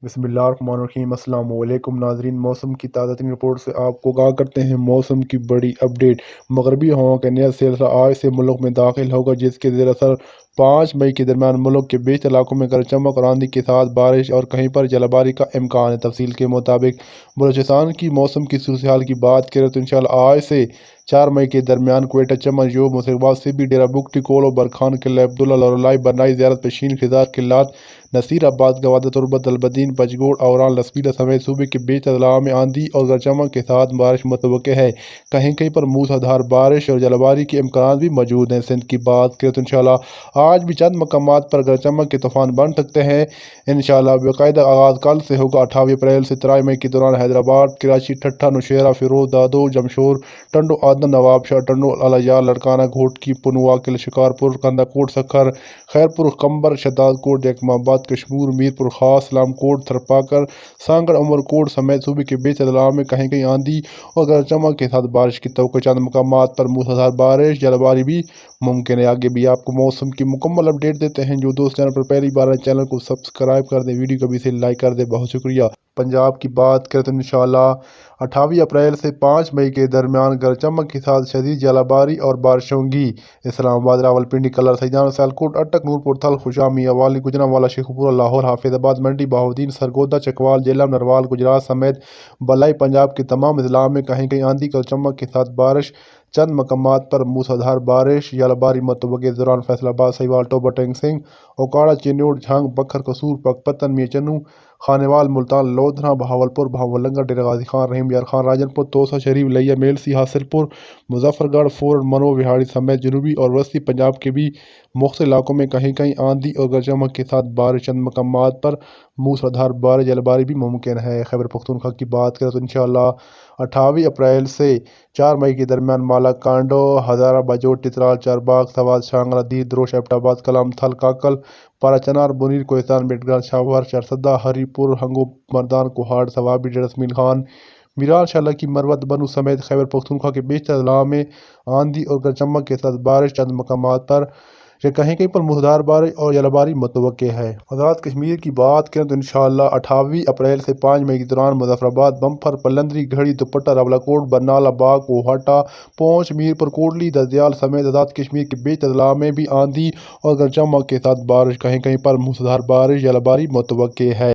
بسم اللہ الرحمن الرحیم۔ السلام علیکم ناظرین، موسم کی تازہ ترین رپورٹ سے آپ کو آگاہ کرتے ہیں۔ موسم کی بڑی اپڈیٹ۔ مغربی ہواؤں کا نیا سلسلہ آج سے ملک میں داخل ہوگا، جس کے زیر اثر 5 مئی کے درمیان ملک کے بیشتر علاقوں میں گرج چمک اور آندھی کے ساتھ بارش اور کہیں پر جلہ باری کا امکان ہے۔ تفصیل کے مطابق بلوچستان کی موسم کی صورتحال کی بات کریں تو انشاءاللہ آج سے 4 مئی کے درمیان کوئٹہ، چمن، جوب، مظفرآباد، سبی، ڈیرہ بگٹی، کولو، برکھان، قلعہ عبداللہ، لوریائی، برنائی، زیارت، پشین، خضار، قلات، نصیر آباد، گوادہ، تربت، البدین، بجگوڑ، اوران، لسبیلا سمیت صوبے کے بیشتر اضلاع میں آندھی اور گرج چمک کے ساتھ بارش متوقع ہے۔ کہیں کہیں پر موسلادھار بارش اور جلہ باری کے امکانات بھی موجود ہیں۔ سندھ کی بات کریں تو انشاءاللہ آج بھی چند مقامات پر گرج چمک کے طوفان بن سکتے ہیں۔ انشاءاللہ باقاعدہ آغاز کل سے ہوگا 28 اپریل سے 13 مئی کے دوران حیدرآباد، کراچی، ٹھٹھہ، نوشہرہ، فیروز، دادو، جمشور، ٹنڈو، آدن، نواب شاہ، ٹنڈو، الجار، لڑکانہ، گھوٹکی، پنوا، قلعہ شکارپور، کندہ کوٹ، سکھر، خیرپور، قمبر، شداد کوٹ، یکم آباد، کشمور، میرپور خاص، سلام کوٹ، تھرپاکر، سانگڑ، عمر کوٹ سمیت صوبے کے بیشتر اضلاع میں کہیں کہیں آندھی اور گرج چمک کے ساتھ بارش کی توقع۔ چند مقامات پر موسلادھار بارش، جلہ باری بھی ممکن ہے۔ آگے بھی آپ کو موسم کی مکمل اپڈیٹ دیتے ہیں۔ جو دوست چینل پر پہلی بار آئے چینل کو سبسکرائب کر دیں، ویڈیو کو بھی سے لائک کر دیں، بہت شکریہ۔ پنجاب کی بات کریں تو انشاءاللہ 28 اپریل سے 5 مئی کے درمیان گرج چمک کے ساتھ شدید جلہ باری اور بارش ہوں گی۔ اسلام آباد، راولپنڈی، کلر، سیجان، سیالکوٹ، اٹک، نورپور، تھل، خوشام، میاں گوجرانوالہ، شیخوپورہ، لاہور، حافظ آباد، منڈی، بہاؤالدین، سرگودا، چکوال، جہلم، نروال، گجرات سمیت بالائی پنجاب کے تمام اضلاع میں کہیں کہیں آندھی اور چمک کے ساتھ بارش۔ چند مقامات پر موسلادھار بارش، جلہ باری متوقع۔ اس دوران فیصل آباد، سہیوال، ٹوبہ، ٹنگ سنگھ، اوکاڑہ، چینیوٹ، جھنگ، بکھر، قصور، پاکپتن، میچنو، خانیوال، ملتان، لودھنا، بہاولپور، بہاولنگر، ڈیرہ غازی خان، رحیم یار خان، راجن پور، توسہ شریف، لیا، میلسی، حاصل پور، مظفر گڑھ، فورن، منو، وہاڑی سمیت جنوبی اور وسطی پنجاب کے بھی مختلف علاقوں میں کہیں کہیں آندھی اور گرج چمک کے ساتھ بارش۔ چند مقامات پر موسلادھار بارش، جلہ باری بھی ممکن ہے۔ خیبر پختونخوا کی بات کریں تو انشاءاللہ 28 اپریل سے 4 مئی کے درمیان مالا کانڈو، ہزارہ، بجوٹ، چترال، چارباغ، سوات، شانگلہ، دیر، دروش، ایبٹ آباد، کلام، تھل، کاکل، پارا چنار، بنیر، کوہستان، بیٹگران، شاہوار، چارسدہ، ہری پور، ہنگو، مردان، کوہاڑ، ثوابی، ڈیرہ اسمیل خان، میران شاہ کی، مروت، بنو سمیت خیبر پختونخوا کے بیشتر اضلاع میں آندھی اور گرج چمک کے ساتھ بارش۔ چند مقامات پر کہیں کہیں پر موسلادھار بارش اور جلہ باری متوقع ہے۔ آزاد کشمیر کی بات کریں تو انشاءاللہ 28 اپریل سے 5 مئی کے دوران مظفرآباد، بمپھر، پلندری، گھڑی، دوپٹہ، راولاکوٹ، برنالہ، باغ، کوہاٹہ، پونچھ، میرپور، کوٹلی، دزیال سمیت آزاد کشمیر کے بیشتر اضلاع میں بھی آندھی اور گرج چمک کے ساتھ بارش۔ کہیں کہیں پر موسلادھار بارش، جلہ باری متوقع ہے۔